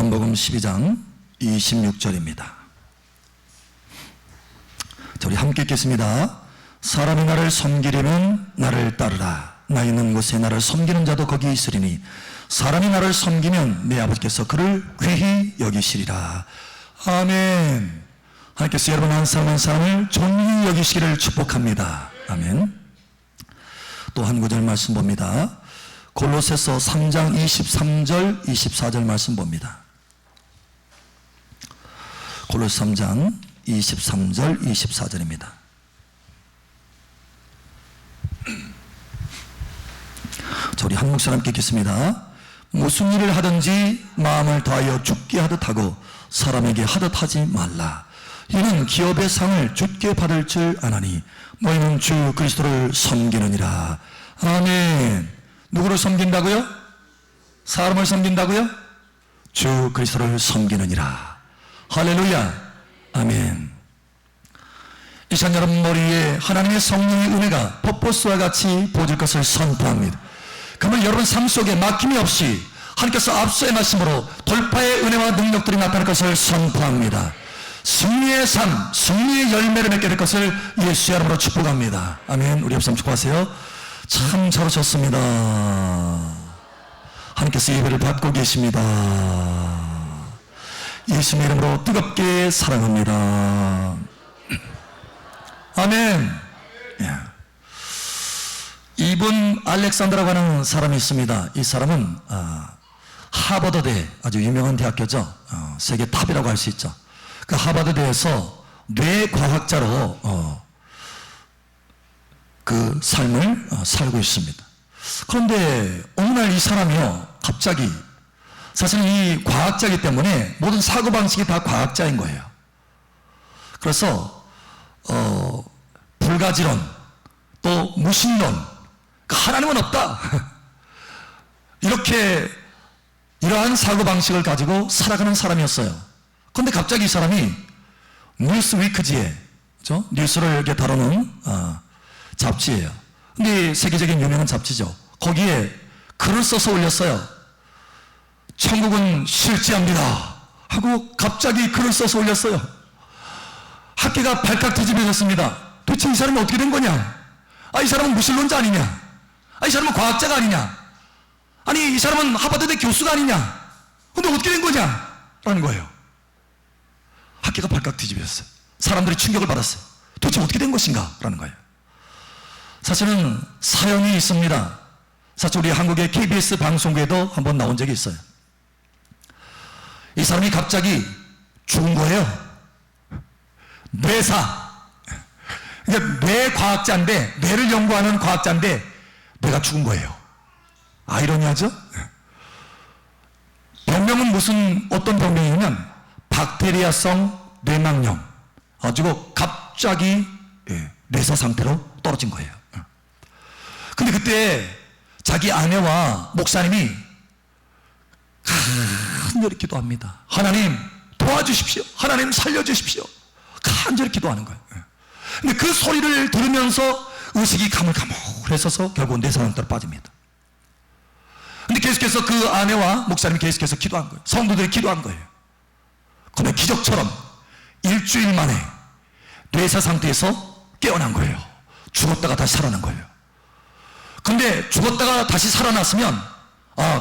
요한복음 12장 26절입니다. 자, 우리 함께 읽겠습니다. 사람이 나를 섬기려면 나를 따르라. 나 있는 곳에 나를 섬기는 자도 거기 있으리니 사람이 나를 섬기면 내 아버지께서 그를 귀히 여기시리라. 아멘. 하나님께서 여러분 한 사람 한 사람을 존귀히 여기시기를 축복합니다. 아멘. 또 한 구절 말씀 봅니다. 골로새서 3장 23절 24절 말씀 봅니다. 골로새 3장 23절 24절입니다. 자, 우리 한 목소리 함께 읽겠습니다. 무슨 일을 하든지 마음을 다하여 주께 하듯 하고 사람에게 하듯 하지 말라. 이는 기업의 상을 주께 받을 줄 아나니 너희는 주 그리스도를 섬기느니라. 아멘. 누구를 섬긴다고요? 사람을 섬긴다고요? 주 그리스도를 섬기느니라. 할렐루야. 아멘. 이 시간 여러분 머리에 하나님의 성령의 은혜가 폭포수와 같이 부어질 것을 선포합니다. 그러면 여러분 삶 속에 막힘이 없이 하나님께서 앞서의 말씀으로 돌파의 은혜와 능력들이 나타날 것을 선포합니다. 승리의 삶, 승리의 열매를 맺게 될 것을 예수의 이름으로 축복합니다. 아멘. 우리 옆사람 축복하세요. 참 잘 오셨습니다. 하나님께서 예배를 받고 계십니다. 예수의 이름으로 뜨겁게 사랑합니다. 아멘. 예. 이분 알렉산더라고 하는 사람이 있습니다. 이 사람은 하버드대, 아주 유명한 대학교죠. 세계 탑이라고 할 수 있죠. 그 하버드대에서 뇌과학자로 그 삶을 살고 있습니다. 그런데 어느 날 이 사람이요, 갑자기, 사실 이 과학자이기 때문에 모든 사고방식이 다 과학자인 거예요. 그래서 불가지론, 또 무신론, 하나님은 없다, 이렇게 이러한 사고방식을 가지고 살아가는 사람이었어요. 그런데 갑자기 이 사람이 뉴스위크지에, 그렇죠? 뉴스를 이렇게 다루는 잡지예요. 근데 세계적인 유명한 잡지죠. 거기에 글을 써서 올렸어요. 천국은 실지합니다 하고 갑자기 글을 써서 올렸어요. 학계가 발칵 뒤집어졌습니다. 도대체 이 사람이 어떻게 된 거냐? 이 사람은 무신론자 아니냐? 이 사람은 과학자가 아니냐? 아니, 이 사람은 하버드대 교수가 아니냐? 근데 어떻게 된 거냐? 라는 거예요. 학계가 발칵 뒤집어졌어요. 사람들이 충격을 받았어요. 도대체 어떻게 된 것인가? 라는 거예요. 사실은 사연이 있습니다. 사실 우리 한국의 KBS 방송국에도 한번 나온 적이 있어요. 이 사람이 갑자기 죽은 거예요. 뇌사. 그러니까 뇌과학자인데, 뇌를 연구하는 과학자인데 뇌가 죽은 거예요. 아이러니하죠? 병명은 어떤 병명이냐면 박테리아성 뇌망염. 가지고 갑자기 뇌사 상태로 떨어진 거예요. 근데 그때 자기 아내와 목사님이 간절히 기도합니다. 하나님 도와주십시오. 하나님 살려주십시오. 간절히 기도하는 거예요. 근데 그 소리를 들으면서 의식이 가물가물해서서 결국 뇌사 상태로 빠집니다. 근데 계속해서 그 아내와 목사님이 계속해서 기도한 거예요. 성도들이 기도한 거예요. 그런데 기적처럼 일주일 만에 뇌사 상태에서 깨어난 거예요. 죽었다가 다시 살아난 거예요. 근데 죽었다가 다시 살아났으면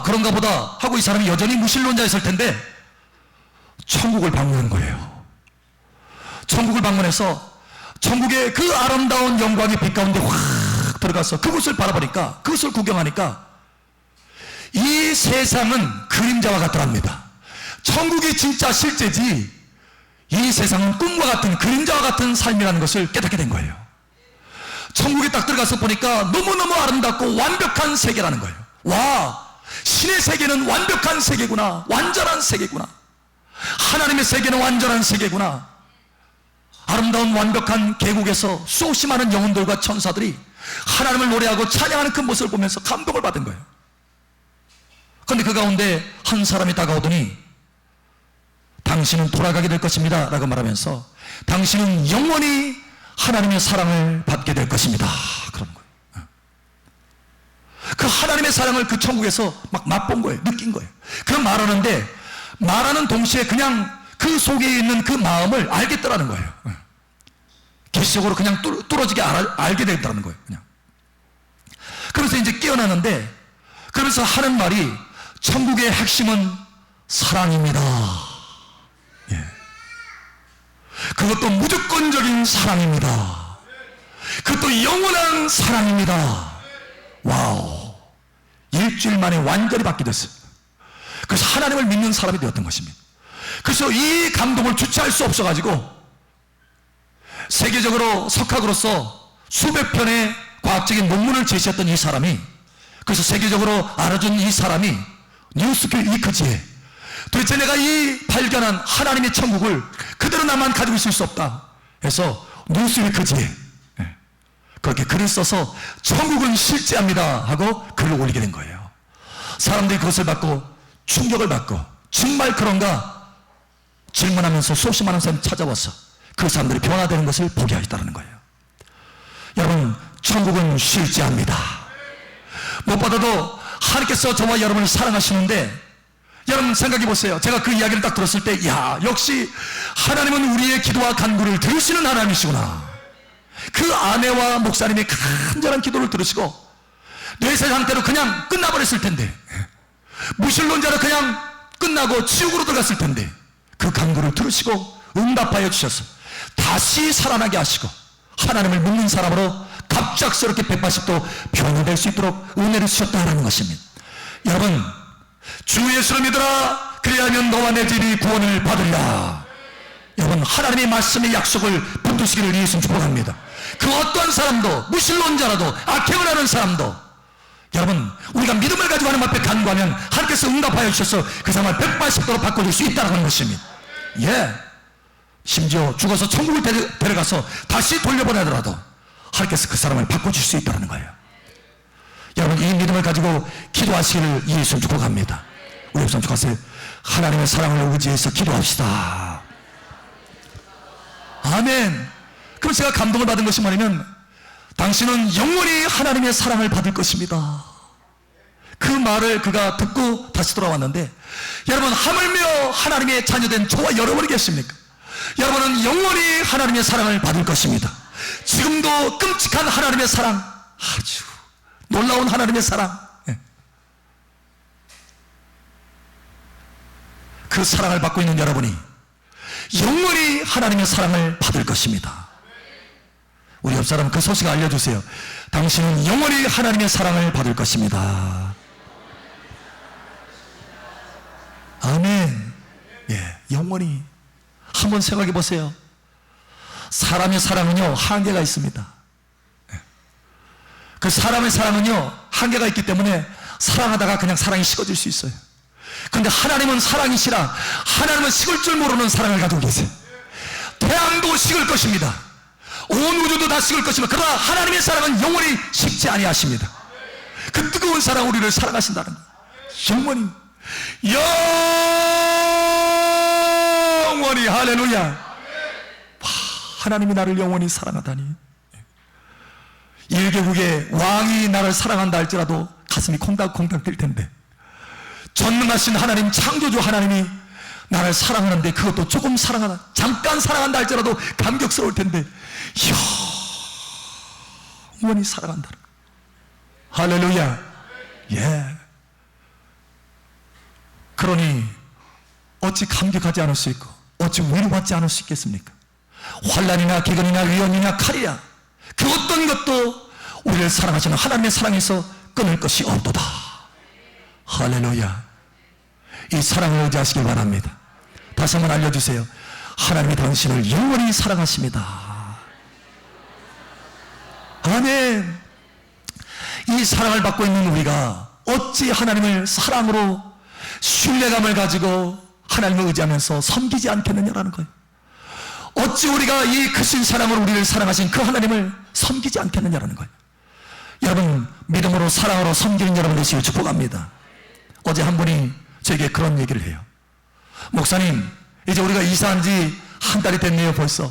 그런가 보다 하고 이 사람이 여전히 무신론자였을 텐데 천국을 방문한 거예요. 천국을 방문해서 천국의 그 아름다운 영광의 빛 가운데 확 들어가서 그곳을 바라보니까, 그곳을 구경하니까 이 세상은 그림자와 같더랍니다. 천국이 진짜 실제지 이 세상은 꿈과 같은, 그림자와 같은 삶이라는 것을 깨닫게 된 거예요. 천국에 딱 들어가서 보니까 너무너무 아름답고 완벽한 세계라는 거예요. 와, 신의 세계는 완벽한 세계구나. 완전한 세계구나. 하나님의 세계는 완전한 세계구나. 아름다운 완벽한 계곡에서 수없이 많은 영혼들과 천사들이 하나님을 노래하고 찬양하는 그 모습을 보면서 감동을 받은 거예요. 그런데 그 가운데 한 사람이 다가오더니 당신은 돌아가게 될 것입니다 라고 말하면서 당신은 영원히 하나님의 사랑을 받게 될 것입니다. 그런 거예요. 그 하나님의 사랑을 그 천국에서 막 맛본 거예요. 느낀 거예요. 그 말하는데 말하는 동시에 그냥 그 속에 있는 그 마음을 알겠더라는 거예요. 계시적으로 그냥 뚫어지게 알게 되더라는 거예요. 그냥. 그래서 이제 깨어나는데, 그러면서 하는 말이 천국의 핵심은 사랑입니다. 예. 그것도 무조건적인 사랑입니다. 그것도 영원한 사랑입니다. 와우. 일주일 만에 완전히 바뀌었어요. 그래서 하나님을 믿는 사람이 되었던 것입니다. 그래서 이 감동을 주체할 수 없어가지고 세계적으로 석학으로서 수백 편의 과학적인 논문을 제시했던 이 사람이, 그래서 세계적으로 알아준 이 사람이 뉴스위크지에 도대체 내가 이 발견한 하나님의 천국을 그대로 나만 가지고 있을 수 없다 해서 뉴스위크지에 그렇게 글을 써서 천국은 실제합니다 하고 글을 올리게 된 거예요. 사람들이 그것을 받고 충격을 받고 정말 그런가 질문하면서 수없이 많은 사람이 찾아와서 그 사람들이 변화되는 것을 보게 하셨다는 거예요. 여러분, 천국은 실제합니다. 무엇보다도 하나님께서 저와 여러분을 사랑하시는데, 여러분 생각해 보세요. 제가 그 이야기를 딱 들었을 때, 야, 역시 하나님은 우리의 기도와 간구를 들으시는 하나님이시구나. 그 아내와 목사님의 간절한 기도를 들으시고 뇌세 상태로 그냥 끝나버렸을 텐데, 무신론자로 그냥 끝나고 지옥으로 들어갔을 텐데, 그 간구를 들으시고 응답하여 주셔서 다시 살아나게 하시고 하나님을 믿는 사람으로 갑작스럽게 180도 변화될 수 있도록 은혜를 주셨다는 것입니다. 여러분, 주 예수를 믿으라. 그리하면 너와 내 집이 구원을 받으리라. 여러분, 하나님의 말씀의 약속을 붙드시기를 예수 축복합니다. 그 어떤 사람도, 무신론자라도, 악행을 하는 사람도, 여러분, 우리가 믿음을 가지고 하나님 앞에 간구하면 하나님께서 응답하여 주셔서 그 사람을 180도로 바꿔줄 수 있다는 것입니다. 예. 심지어 죽어서 천국을 데려가서 다시 돌려보내더라도 하나님께서 그 사람을 바꿔줄 수 있다는 거예요. 여러분, 이 믿음을 가지고 기도하시기를 예수 축복합니다. 우리 우선 축하하세요. 하나님의 사랑을 의지해서 기도합시다. 아멘. 그럼 제가 감동을 받은 것이 뭐냐면, 당신은 영원히 하나님의 사랑을 받을 것입니다. 그 말을 그가 듣고 다시 돌아왔는데, 여러분, 하물며 하나님의 자녀된 저와 여러분이 계십니까? 여러분은 영원히 하나님의 사랑을 받을 것입니다. 지금도 끔찍한 하나님의 사랑, 아주 놀라운 하나님의 사랑, 그 사랑을 받고 있는 여러분이 영원히 하나님의 사랑을 받을 것입니다. 우리 옆 사람 그 소식을 알려주세요. 당신은 영원히 하나님의 사랑을 받을 것입니다. 아멘. 예, 영원히. 한번 생각해 보세요. 사람의 사랑은요, 한계가 있습니다. 그 사람의 사랑은요, 한계가 있기 때문에 사랑하다가 그냥 사랑이 식어질 수 있어요. 그런데 하나님은 사랑이시라, 하나님은 식을 줄 모르는 사랑을 가지고 계세요. 태양도 식을 것입니다. 온 우주도 다 식을 것입니다. 그러나 하나님의 사랑은 영원히 식지 아니하십니다. 그 뜨거운 사랑, 우리를 사랑하신다는 거예요. 영원히, 영원히. 할렐루야. 와, 하나님이 나를 영원히 사랑하다니. 일개국의 왕이 나를 사랑한다 할지라도 가슴이 콩닥콩닥 뛸 텐데, 전능하신 하나님, 창조주 하나님이 나를 사랑하는데, 그것도 조금 사랑하다, 잠깐 사랑한다 할지라도 감격스러울 텐데, 영원히 사랑한다. 할렐루야. 예. 그러니 어찌 감격하지 않을 수 있고 어찌 위로받지 않을 수 있겠습니까? 환난이나 기근이나 위험이나 칼이야, 그 어떤 것도 우리를 사랑하시는 하나님의 사랑에서 끊을 것이 없도다. 할렐루야. 이 사랑을 의지하시길 바랍니다. 다시 한번 알려주세요. 하나님이 당신을 영원히 사랑하십니다. 아멘. 이 사랑을 받고 있는 우리가 어찌 하나님을 사랑으로 신뢰감을 가지고 하나님을 의지하면서 섬기지 않겠느냐라는 거예요. 어찌 우리가 이 크신 사랑으로 우리를 사랑하신 그 하나님을 섬기지 않겠느냐라는 거예요. 여러분, 믿음으로 사랑으로 섬기는 여러분 되시길 축복합니다. 어제 한 분이 저에게 그런 얘기를 해요. 목사님, 이제 우리가 이사한 지 한 달이 됐네요, 벌써.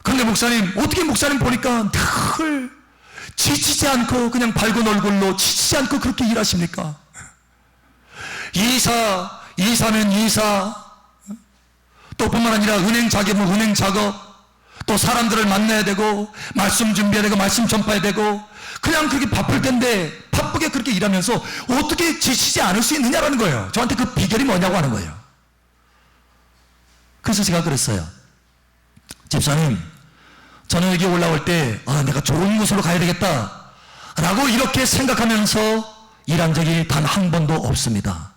그런데 목사님, 어떻게 목사님 보니까 늘 지치지 않고 그냥 밝은 얼굴로 지치지 않고 그렇게 일하십니까? 이사 이사면 이사, 또 뿐만 아니라 은행 작업은 은행 작업, 또 사람들을 만나야 되고 말씀 준비해야 되고 말씀 전파해야 되고, 그냥 그렇게 바쁠 텐데 바쁘게 그렇게 일하면서 어떻게 지치지 않을 수 있느냐라는 거예요. 저한테 그 비결이 뭐냐고 하는 거예요. 그래서 제가 그랬어요. 집사님, 저는 여기 올라올 때 내가 좋은 곳으로 가야 되겠다 라고 이렇게 생각하면서 일한 적이 단 한 번도 없습니다.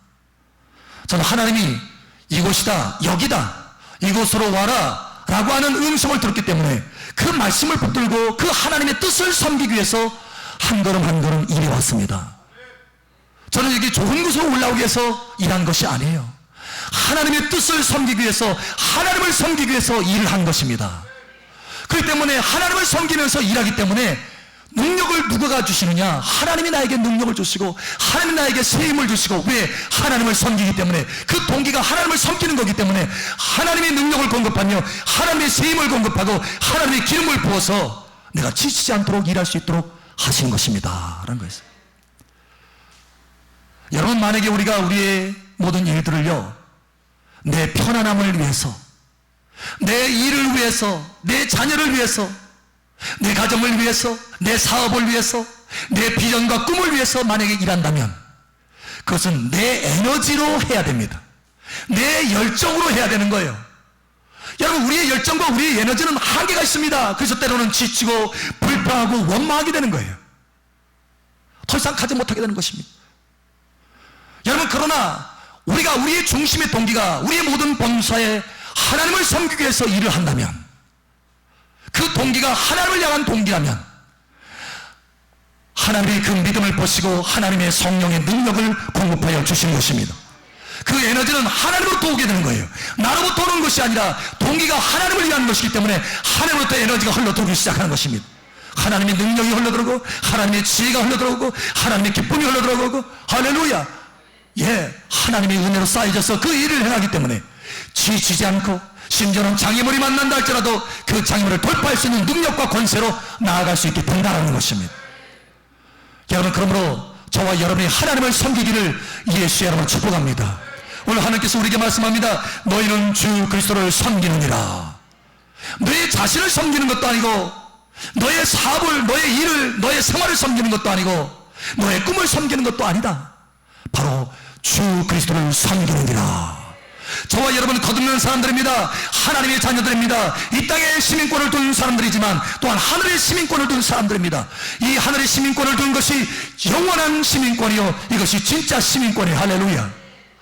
저는 하나님이 이곳이다, 여기다, 이곳으로 와라 라고 하는 음성을 들었기 때문에 그 말씀을 붙들고 그 하나님의 뜻을 섬기기 위해서 한 걸음 한 걸음 일해 왔습니다. 저는 여기 좋은 곳으로 올라오기 위해서 일한 것이 아니에요. 하나님의 뜻을 섬기기 위해서, 하나님을 섬기기 위해서 일을 한 것입니다. 그렇기 때문에 하나님을 섬기면서 일하기 때문에 능력을 누가 주시느냐? 하나님이 나에게 능력을 주시고 하나님이 나에게 세임을 주시고, 왜? 하나님을 섬기기 때문에. 그 동기가 하나님을 섬기는 거기 때문에 하나님의 능력을 공급하며 하나님의 세임을 공급하고 하나님의 기름을 부어서 내가 지치지 않도록 일할 수 있도록 하신 것입니다 라는 거였어요. 여러분, 만약에 우리가 우리의 모든 일들을요, 내 편안함을 위해서, 내 일을 위해서, 내 자녀를 위해서, 내 가정을 위해서, 내 사업을 위해서, 내 비전과 꿈을 위해서 만약에 일한다면 그것은 내 에너지로 해야 됩니다. 내 열정으로 해야 되는 거예요. 여러분, 우리의 열정과 우리의 에너지는 한계가 있습니다. 그래서 때로는 지치고 불평하고 원망하게 되는 거예요. 더 이상 가지 못하게 되는 것입니다. 여러분, 그러나 우리가 우리의 중심의 동기가 우리의 모든 본사에 하나님을 섬기기 위해서 일을 한다면, 그 동기가 하나님을 향한 동기라면 하나님의 그 믿음을 보시고 하나님의 성령의 능력을 공급하여 주시는 것입니다. 그 에너지는 하나님으로부터 오게 되는 거예요. 나로부터 오는 것이 아니라 동기가 하나님을 위한 것이기 때문에 하나님으로부터 에너지가 흘러들어오기 시작하는 것입니다. 하나님의 능력이 흘러들어오고 하나님의 지혜가 흘러들어오고 하나님의 기쁨이 흘러들어오고, 할렐루야, 예, 하나님의 은혜로 쌓여져서 그 일을 행하기 때문에 지치지 않고, 심지어는 장애물이 만난다 할지라도 그 장애물을 돌파할 수 있는 능력과 권세로 나아갈 수 있게 된다는 것입니다. 여러분, 그러므로 저와 여러분이 하나님을 섬기기를 예수의 이름으로 축복합니다. 오늘 하나님께서 우리에게 말씀합니다. 너희는 주 그리스도를 섬기느니라. 너의 자신을 섬기는 것도 아니고, 너의 사업을, 너의 일을, 너의 생활을 섬기는 것도 아니고, 너의 꿈을 섬기는 것도 아니다. 바로 주 그리스도를 섬기느니라. 저와 여러분은 거듭난 사람들입니다. 하나님의 자녀들입니다. 이 땅에 시민권을 둔 사람들이지만 또한 하늘의 시민권을 둔 사람들입니다. 이 하늘의 시민권을 둔 것이 영원한 시민권이요, 이것이 진짜 시민권이에요. 할렐루야.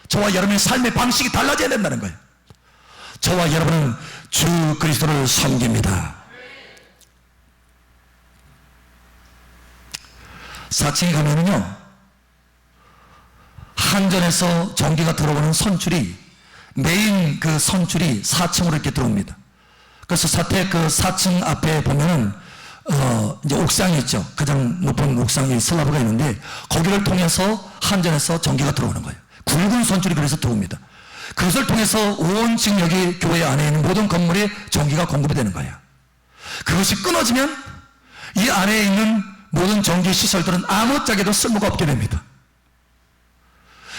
저와 여러분의 삶의 방식이 달라져야 된다는 거예요. 저와 여러분은 주 그리스도를 섬깁니다. 4층에 가면은요, 한전에서 전기가 들어오는 선출이, 메인 그 선출이 4층으로 이렇게 들어옵니다. 그래서 사택 그 4층 앞에 보면은 이제 옥상이 있죠. 가장 높은 옥상이 슬라브가 있는데 거기를 통해서 한전에서 전기가 들어오는 거예요. 굵은 선출이 그래서 들어옵니다. 그것을 통해서 온 지금 여기 교회 안에 있는 모든 건물에 전기가 공급이 되는 거예요. 그것이 끊어지면 이 안에 있는 모든 전기 시설들은 아무짝에도 쓸모가 없게 됩니다.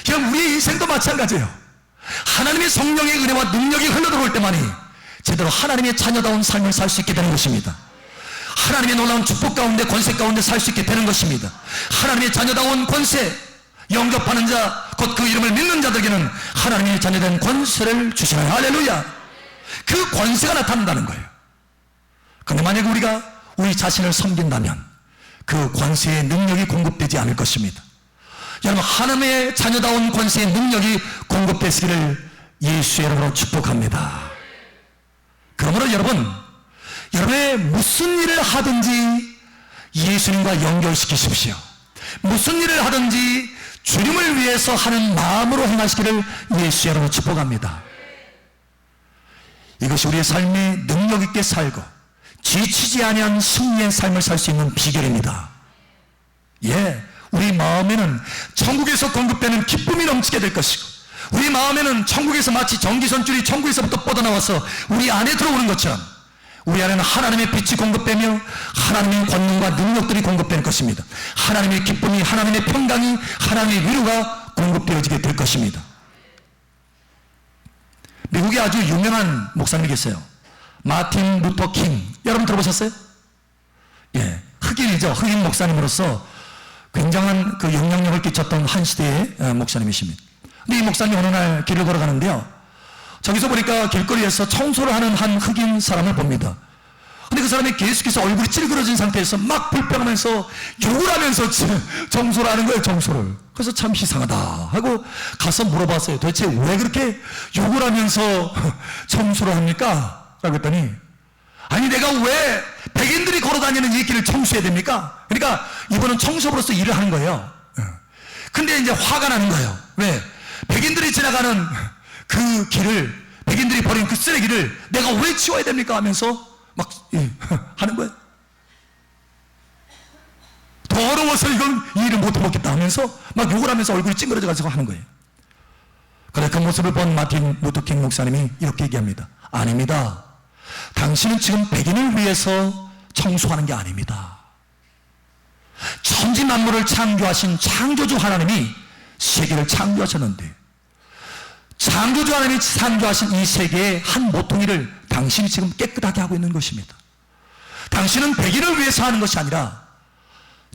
그냥 우리의 인생도 마찬가지예요. 하나님의 성령의 은혜와 능력이 흘러들어올 때만이 제대로 하나님의 자녀다운 삶을 살 수 있게 되는 것입니다. 하나님의 놀라운 축복 가운데, 권세 가운데 살 수 있게 되는 것입니다. 하나님의 자녀다운 권세, 영접하는 자, 곧 그 이름을 믿는 자들에게는 하나님의 자녀된 권세를 주시나요? 할렐루야. 그 권세가 나타난다는 거예요. 그런데 만약에 우리가 우리 자신을 섬긴다면 그 권세의 능력이 공급되지 않을 것입니다. 여러분, 하나님의 자녀다운 권세의 능력이 공급되시기를 예수의 이름으로 축복합니다. 그러므로 여러분, 여러분의 무슨 일을 하든지 예수님과 연결시키십시오. 무슨 일을 하든지 주님을 위해서 하는 마음으로 행하시기를 예수의 이름으로 축복합니다. 이것이 우리의 삶에 능력 있게 살고 지치지 아니한 승리의 삶을 살 수 있는 비결입니다. 예, 우리 마음에는 천국에서 공급되는 기쁨이 넘치게 될 것이고, 우리 마음에는 천국에서 마치 전기선줄이 천국에서부터 뻗어나와서 우리 안에 들어오는 것처럼 우리 안에는 하나님의 빛이 공급되며 하나님의 권능과 능력들이 공급될 것입니다. 하나님의 기쁨이, 하나님의 평강이, 하나님의 위로가 공급되어지게 될 것입니다. 미국에 아주 유명한 목사님이 계세요. 마틴 루터 킹. 여러분 들어보셨어요? 예, 흑인이죠. 흑인 목사님으로서 굉장한 그 영향력을 끼쳤던 한 시대의 목사님이십니다. 근데 이 목사님이 어느 날 길을 걸어가는데요. 저기서 보니까 길거리에서 청소를 하는 한 흑인 사람을 봅니다. 근데 그 사람이 계속해서 얼굴이 찌그러진 상태에서 막 불평하면서 욕을 하면서 청소를 하는 거예요, 청소를. 그래서 참 이상하다 하고 가서 물어봤어요. 도대체 왜 그렇게 욕을 하면서 청소를 합니까? 라고 했더니, 아니 내가 왜 백인들이 걸어다니는 이 길을 청소해야 됩니까? 그러니까 이분은 청소부로서 일을 하는 거예요. 근데 이제 화가 나는 거예요. 왜? 백인들이 지나가는 그 길을, 백인들이 버린 그 쓰레기를 내가 왜 치워야 됩니까? 하면서 막 하는 거예요. 더러워서 이건 이 일을 못 해먹겠다 하면서 막 욕을 하면서 얼굴이 찡그러져 가지고 하는 거예요. 그래 그 모습을 본 마틴 루터 킹 목사님이 이렇게 얘기합니다. 아닙니다. 당신은 지금 백인을 위해서 청소하는 게 아닙니다. 천지 만물을 창조하신 창조주 하나님이 세계를 창조하셨는데, 창조주 하나님이 창조하신 이 세계의 한 모퉁이를 당신이 지금 깨끗하게 하고 있는 것입니다. 당신은 백인을 위해서 하는 것이 아니라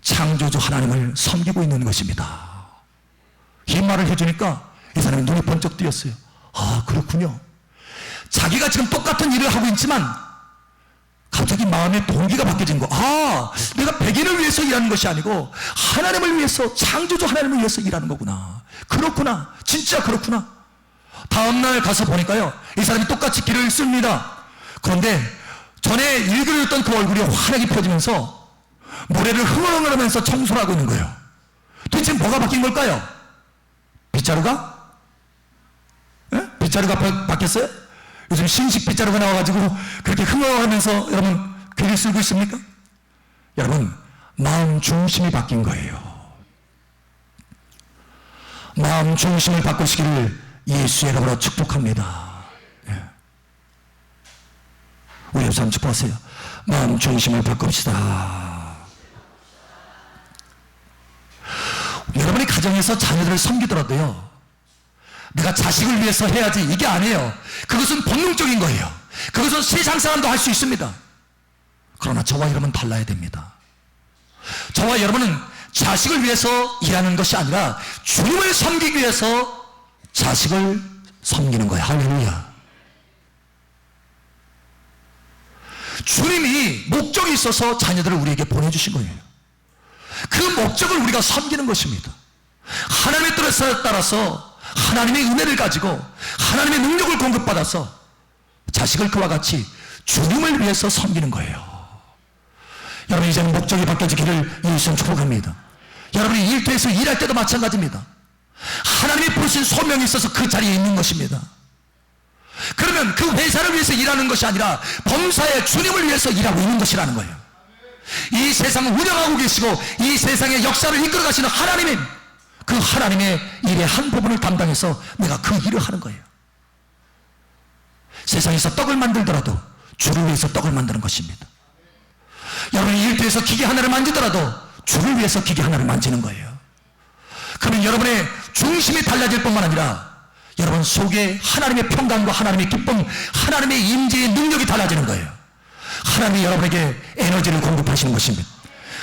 창조주 하나님을 섬기고 있는 것입니다. 이 말을 해주니까 이 사람이 눈이 번쩍 뜨였어요. 아, 그렇군요. 자기가 지금 똑같은 일을 하고 있지만 갑자기 마음의 동기가 바뀌어진 거. 아, 내가 백인을 위해서 일하는 것이 아니고 하나님을 위해서, 창조주 하나님을 위해서 일하는 거구나. 그렇구나. 진짜 그렇구나. 다음날 가서 보니까요, 이 사람이 똑같이 길을 씁니다. 그런데 전에 일그러졌던 그 얼굴이 환하게 펴지면서 모래를 흥얼흥얼하면서 청소를 하고 있는 거예요. 도대체 뭐가 바뀐 걸까요? 빗자루가? 예? 빗자루가 바뀌었어요? 요즘 신식 빗자루가 나와가지고 그렇게 흥얼하면서 여러분 글을 쓰고 있습니까? 여러분, 마음 중심이 바뀐 거예요. 마음 중심을 바꾸시기를 예수의 이름으로 축복합니다. 예. 우리 옆 사람 축복하세요. 마음 중심을 바꿉시다. 여러분이 가정에서 자녀들을 섬기더라도요, 내가 자식을 위해서 해야지 이게 아니에요. 그것은 본능적인 거예요. 그것은 세상 사람도 할 수 있습니다. 그러나 저와 여러분은 달라야 됩니다. 저와 여러분은 자식을 위해서 일하는 것이 아니라 주님을 섬기기 위해서 자식을 섬기는 거예요. 할렐루야. 주님이 목적이 있어서 자녀들을 우리에게 보내주신 거예요. 그 목적을 우리가 섬기는 것입니다. 하나님의 뜻에 따라서 하나님의 은혜를 가지고 하나님의 능력을 공급받아서 자식을 그와 같이 주님을 위해서 섬기는 거예요. 여러분, 이제는 목적이 바뀌어지기를 예수님 축복합니다. 여러분이 일터에서 일할 때도 마찬가지입니다. 하나님이 부르신 소명이 있어서 그 자리에 있는 것입니다. 그러면 그 회사를 위해서 일하는 것이 아니라 범사에 주님을 위해서 일하고 있는 것이라는 거예요. 이 세상을 운영하고 계시고 이 세상의 역사를 이끌어 가시는 하나님인, 그 하나님의 일의 한 부분을 담당해서 내가 그 일을 하는 거예요. 세상에서 떡을 만들더라도 주를 위해서 떡을 만드는 것입니다. 여러분이 일터에서 기계 하나를 만지더라도 주를 위해서 기계 하나를 만지는 거예요. 그러면 여러분의 중심이 달라질 뿐만 아니라 여러분 속에 하나님의 평강과 하나님의 기쁨, 하나님의 임재의 능력이 달라지는 거예요. 하나님이 여러분에게 에너지를 공급하시는 것입니다.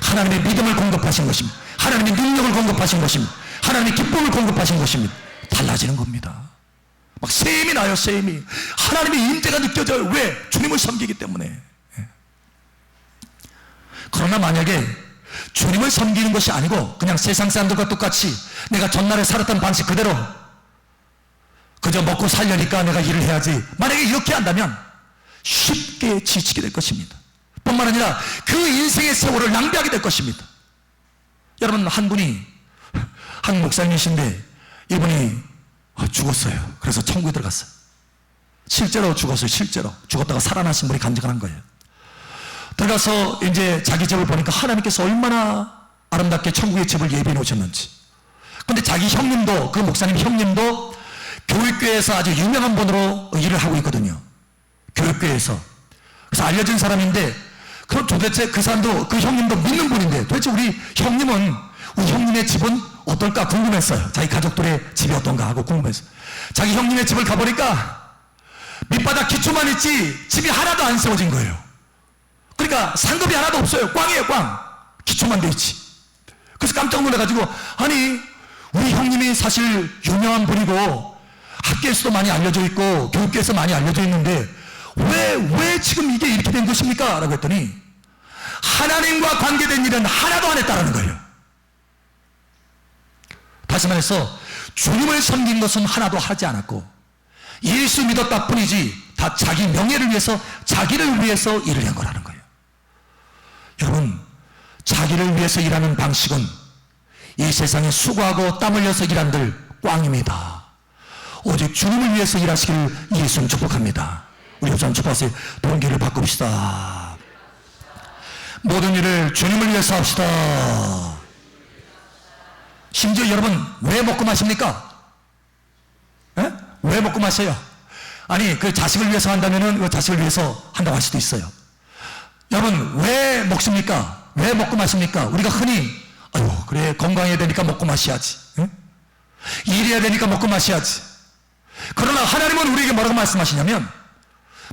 하나님의 믿음을 공급하시는 것입니다. 하나님의 능력을 공급하시는 것입니다. 하나님의 기쁨을 공급하시는 것입니다. 달라지는 겁니다. 막 셈이 나요, 셈이. 하나님의 임재가 느껴져요. 왜? 주님을 섬기기 때문에. 그러나 만약에 주님을 섬기는 것이 아니고 그냥 세상 사람들과 똑같이 내가 전날에 살았던 방식 그대로 그저 먹고 살려니까 내가 일을 해야지, 만약에 이렇게 한다면 쉽게 지치게 될 것입니다. 뿐만 아니라 그 인생의 세월을 낭비하게 될 것입니다. 여러분, 한 분이 한 목사님이신데 이분이 죽었어요. 그래서 천국에 들어갔어요. 실제로 죽었어요. 실제로 죽었다가 살아나신 분이 간증을 한 거예요. 들어가서 이제 자기 집을 보니까 하나님께서 얼마나 아름답게 천국의 집을 예비해 놓으셨는지. 근데 자기 형님도, 그 목사님 형님도 교육교회에서 아주 유명한 분으로 일을 하고 있거든요. 교육교회에서. 그래서 알려진 사람인데, 그럼 도대체 그 사람도, 그 형님도 믿는 분인데 도대체 우리 형님의 집은 어떨까 궁금했어요. 자기 가족들의 집이 어떤가 하고 궁금했어요. 자기 형님의 집을 가보니까 밑바닥 기초만 있지 집이 하나도 안 세워진 거예요. 그러니까 상급이 하나도 없어요. 꽝이에요, 꽝. 기초만 돼 있지. 그래서 깜짝 놀라가지고, 아니 우리 형님이 사실 유명한 분이고 학교에서도 많이 알려져 있고 교육계에서 많이 알려져 있는데 왜 지금 이게 이렇게 된 것입니까? 라고 했더니 하나님과 관계된 일은 하나도 안 했다라는 거예요. 다시 말해서 주님을 섬긴 것은 하나도 하지 않았고 예수 믿었다 뿐이지 다 자기 명예를 위해서, 자기를 위해서 일을 한 거라는 거예요. 여러분, 자기를 위해서 일하는 방식은 이 세상에 수고하고 땀 흘려서 일한들 꽝입니다. 오직 주님을 위해서 일하시기를 예수님 축복합니다. 우리 협상 축복하세요. 동기를 바꿉시다. 모든 일을 주님을 위해서 합시다. 심지어 여러분, 왜 먹고 마십니까? 에? 왜 먹고 마셔요? 아니, 그 자식을 위해서 한다면은 그 자식을 위해서 한다고 할 수도 있어요. 여러분, 왜 먹습니까? 왜 먹고 마십니까? 우리가 흔히, 아유, 그래, 건강해야 되니까 먹고 마셔야지. 응? 일해야 되니까 먹고 마셔야지. 그러나 하나님은 우리에게 뭐라고 말씀하시냐면,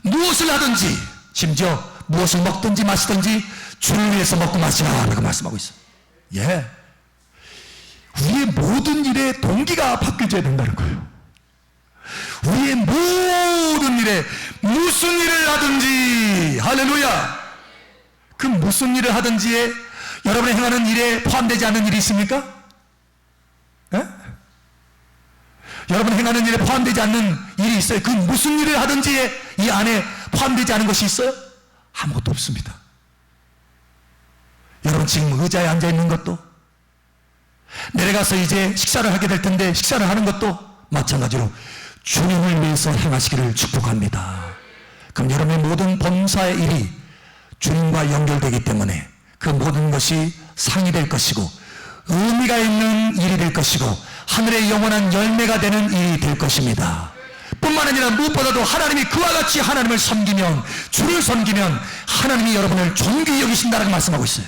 무엇을 하든지, 심지어 무엇을 먹든지 마시든지 주를 위해서 먹고 마시라라고 말씀하고 있어요. 예. 우리의 모든 일에 동기가 바뀌어져야 된다는 거예요. 우리의 모든 일에 무슨 일을 하든지, 할렐루야! 그 무슨 일을 하든지에 여러분이 행하는 일에 포함되지 않는 일이 있습니까? 에? 여러분이 행하는 일에 포함되지 않는 일이 있어요. 그 무슨 일을 하든지에 이 안에 포함되지 않은 것이 있어요? 아무것도 없습니다. 여러분 지금 의자에 앉아 있는 것도, 내려가서 이제 식사를 하게 될 텐데 식사를 하는 것도 마찬가지로 주님을 위해서 행하시기를 축복합니다. 그럼 여러분의 모든 범사의 일이 주님과 연결되기 때문에 그 모든 것이 상이 될 것이고 의미가 있는 일이 될 것이고 하늘의 영원한 열매가 되는 일이 될 것입니다. 뿐만 아니라 무엇보다도 하나님이 그와 같이 하나님을 섬기면, 주를 섬기면 하나님이 여러분을 존귀히 여기신다라고 말씀하고 있어요.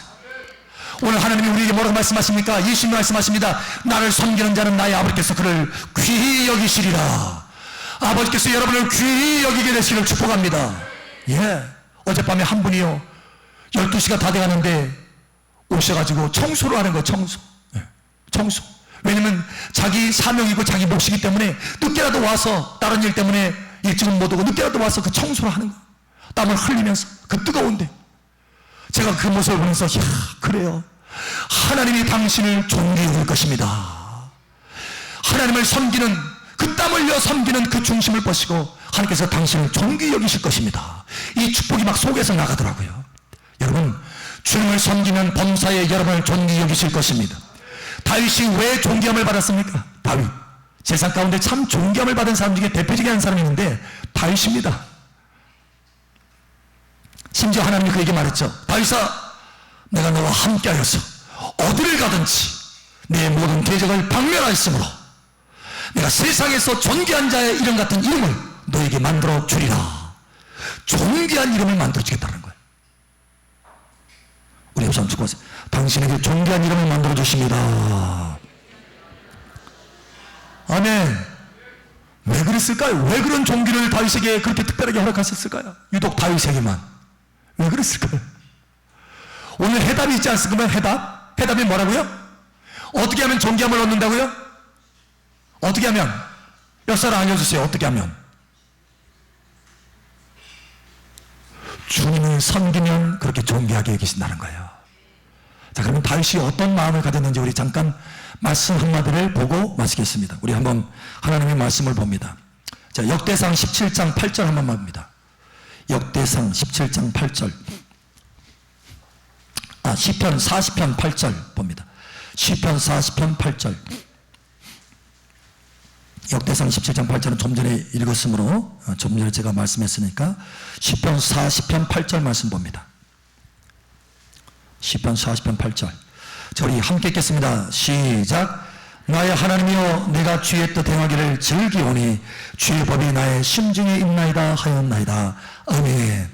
오늘 하나님이 우리에게 뭐라고 말씀하십니까? 예수님이 말씀하십니다. 나를 섬기는 자는 나의 아버지께서 그를 귀히 여기시리라. 아버지께서 여러분을 귀히 여기게 되시기를 축복합니다. 예. 어젯밤에 한 분이요, 12시가 다 돼가는데 오셔가지고 청소를 하는 거예요. 청소. 예. 청소. 왜냐면 자기 사명이고 자기 몫이기 때문에 늦게라도 와서, 다른 일 때문에 일찍은 못 오고 늦게라도 와서 그 청소를 하는 거예요. 땀을 흘리면서 그 뜨거운데 제가 그 모습을 보면서, 야, 그래요, 하나님이 당신을 존귀히 여길 것입니다. 하나님을 섬기는, 그 땀 흘려 섬기는 그 중심을 보시고 하나님께서 당신을 존귀히 여기실 것입니다. 이 축복이 막 속에서 나가더라고요. 여러분, 주님을 섬기면 범사에 여러분을 존귀히 여기실 것입니다. 다윗이 왜 존귀함을 받았습니까? 다윗, 세상 가운데 참 존귀함을 받은 사람 중에 대표적인 한 사람이 있는데 다윗입니다. 심지어 하나님이 그에게 말했죠. 다윗아, 내가 너와 함께하여서 어디를 가든지 내 모든 대적을 박멸하였으므로 내가 세상에서 존귀한 자의 이름 같은 이름을 너에게 만들어 주리라. 존귀한 이름을 만들어 주겠다는 거예요. 우리 협상 축복하세요. 당신에게 존귀한 이름을 만들어 주십니다. 아멘. 왜 그랬을까요? 왜 그런 존귀를 다윗에게 그렇게 특별하게 허락하셨을까요? 유독 다윗에게만. 왜 그랬을까요? 오늘 해답이 있지 않습니까? 해답? 해답이 뭐라고요? 어떻게 하면 존귀함을 얻는다고요? 어떻게 하면? 역사를 알려주세요. 어떻게 하면? 주님을 섬기면 그렇게 존귀하게 여기신다는 거예요. 자, 그러면 다윗이 어떤 마음을 가졌는지 우리 잠깐 말씀 한마디를 보고 마치겠습니다. 우리 한번 하나님의 말씀을 봅니다. 자, 역대상 17장 8절 한 번만 봅니다. 역대상 17장 8절. 시편 40편 8절 봅니다. 시편 40편 8절. 역대상 17장 8절은 좀 전에 읽었으므로 좀 전에 제가 말씀했으니까 시편 40편 8절 말씀 봅니다. 시편 40편 8절. 자, 우리 함께 읽겠습니다. 시작. 나의 하나님이여, 내가 주의 뜻 행하기를 즐기오니 주의 법이 나의 심중에 있나이다 하였나이다. 아멘.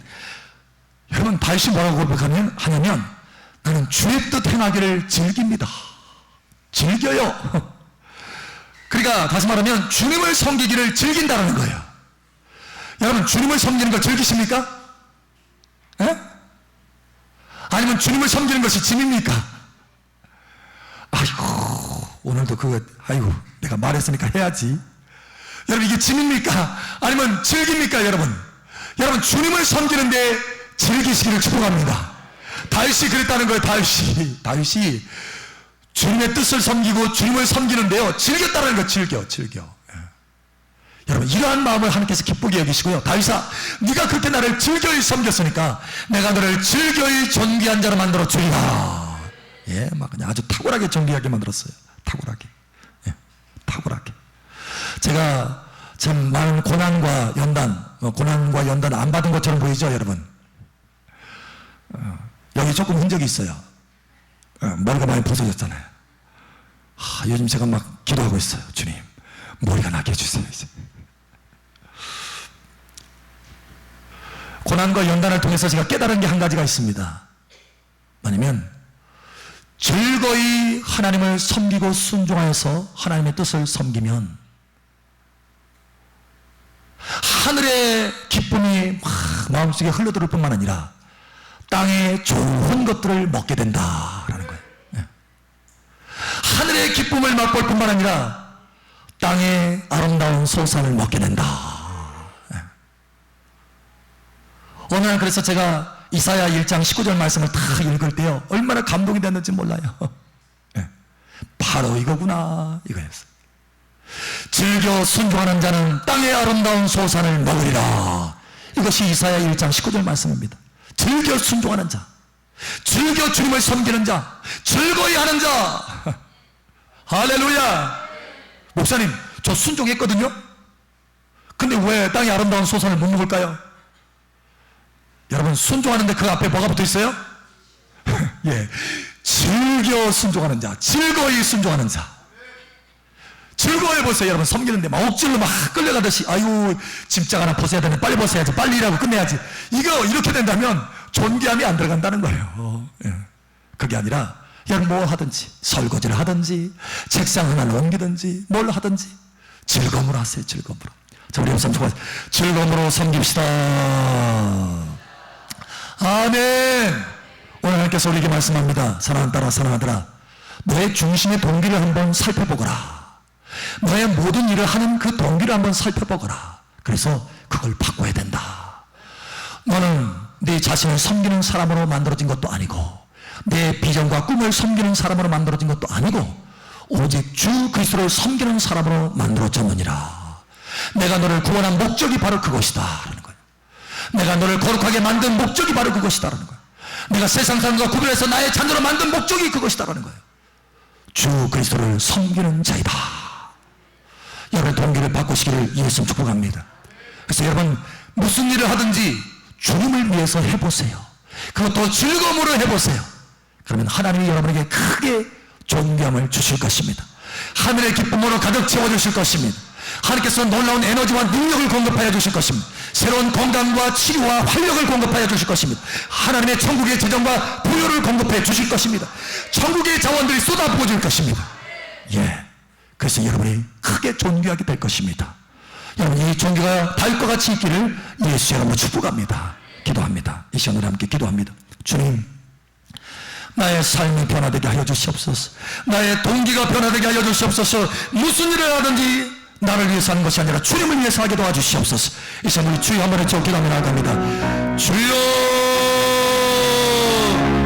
여러분, 다윗이 뭐라고 고백하냐면 나는 주의 뜻 행하기를 즐깁니다. 즐겨요. 그러니까 다시 말하면 주님을 섬기기를 즐긴다는 거예요. 여러분, 주님을 섬기는 걸 즐기십니까? 에? 아니면 주님을 섬기는 것이 짐입니까? 아이고, 오늘도 아이고, 내가 말했으니까 해야지. 여러분, 이게 짐입니까? 아니면 즐깁니까, 여러분? 여러분, 주님을 섬기는데 즐기시기를 축복합니다. 다윗이 그랬다는 거예요, 다윗이 주님의 뜻을 섬기고 주님을 섬기는데요, 즐겼다는 거예요, 즐겨. 예. 여러분, 이러한 마음을 하나님께서 기쁘게 여기시고요. 다윗아, 네가 그렇게 나를 즐거이 섬겼으니까 내가 너를 즐거이 존귀한 자로 만들어 주리라. 예, 막 그냥 아주 탁월하게 존귀하게 만들었어요. 탁월하게. 예, 탁월하게. 제가 참 많은 고난과 연단 안 받은 것처럼 보이죠, 여러분? 여기 조금 흔적이 있어요. 머리가 많이 부서졌잖아요. 요즘 제가 막 기도하고 있어요. 주님, 머리가 낫게 해주세요. 이제. 고난과 연단을 통해서 제가 깨달은 게 한 가지가 있습니다. 뭐냐면 즐거이 하나님을 섬기고 순종하여서 하나님의 뜻을 섬기면 하늘의 기쁨이 막 마음속에 흘러들을 뿐만 아니라 땅의 좋은 것들을 먹게 된다라는 거예요. 네. 하늘의 기쁨을 맛볼 뿐만 아니라 땅의 아름다운 소산을 먹게 된다. 네. 어느 날 그래서 제가 이사야 1장 19절 말씀을 다 읽을 때요, 얼마나 감동이 됐는지 몰라요. 네. 바로 이거구나, 이거였어요. 즐겨 순종하는 자는 땅의 아름다운 소산을 먹으리라. 이것이 이사야 1장 19절 말씀입니다. 즐겨 순종하는 자, 즐겨 주님을 섬기는 자, 즐거이 하는 자. 할렐루야. 목사님, 저 순종했거든요. 근데 왜 땅의 아름다운 소산을 못 먹을까요? 여러분, 순종하는데 그 앞에 뭐가 붙어 있어요? 예, 즐겨 순종하는 자, 즐거이 순종하는 자. 즐거워해 보세요. 여러분, 섬기는데 막 억지로 막 끌려가듯이, 아유, 짐짝 하나 벗어야 되네, 빨리 벗어야지, 빨리 일하고 끝내야지. 이렇게 된다면 존귀함이 안 들어간다는 거예요. 예. 그게 아니라 여러분, 뭘 하든지, 설거지를 하든지, 책상 하나를 옮기든지, 뭘 하든지 즐거움으로 하세요. 즐거움으로. 자, 우리 옆 사람 즐거움으로 섬깁시다. 아멘. 오늘 하나님께서 우리에게 말씀합니다. 사랑하는 딸아, 사랑하더라, 너의 중심의 동기를 한번 살펴보거라. 너의 모든 일을 하는 그 동기를 한번 살펴보거라. 그래서 그걸 바꿔야 된다. 너는 네 자신을 섬기는 사람으로 만들어진 것도 아니고, 내 비전과 꿈을 섬기는 사람으로 만들어진 것도 아니고, 오직 주 그리스도를 섬기는 사람으로 만들어졌느니라. 내가 너를 구원한 목적이 바로 그것이다 라는 거예요. 내가 너를 거룩하게 만든 목적이 바로 그것이다 라는 거예요. 내가 세상 사람과 구별해서 나의 자녀로 만든 목적이 그것이다 라는 거예요. 주 그리스도를 섬기는 자이다. 여러분, 동기를 바꾸시기를 예수 축복합니다. 그래서 여러분, 무슨 일을 하든지 주님을 위해서 해보세요. 그것도 즐거움으로 해보세요. 그러면 하나님이 여러분에게 크게 존귀함을 주실 것입니다. 하늘의 기쁨으로 가득 채워주실 것입니다. 하나님께서 놀라운 에너지와 능력을 공급하여 주실 것입니다. 새로운 건강과 치료와 활력을 공급하여 주실 것입니다. 하나님의 천국의 재정과 부여를 공급해 주실 것입니다. 천국의 자원들이 쏟아부어질 것입니다. 예. 그래서 여러분이 크게 존귀하게 될 것입니다. 여러분, 이 존귀가 다윗과 같이 있기를 예수 이름으로 축복합니다. 기도합니다. 이 시간에 함께 기도합니다. 주님, 나의 삶이 변화되게 하여 주시옵소서. 나의 동기가 변화되게 하여 주시옵소서. 무슨 일을 하든지 나를 위해서 하는 것이 아니라 주님을 위해서 하게 도와주시옵소서. 이 시간 우리 주여 한번 외쳐 기도하며 나아갑니다. 주여,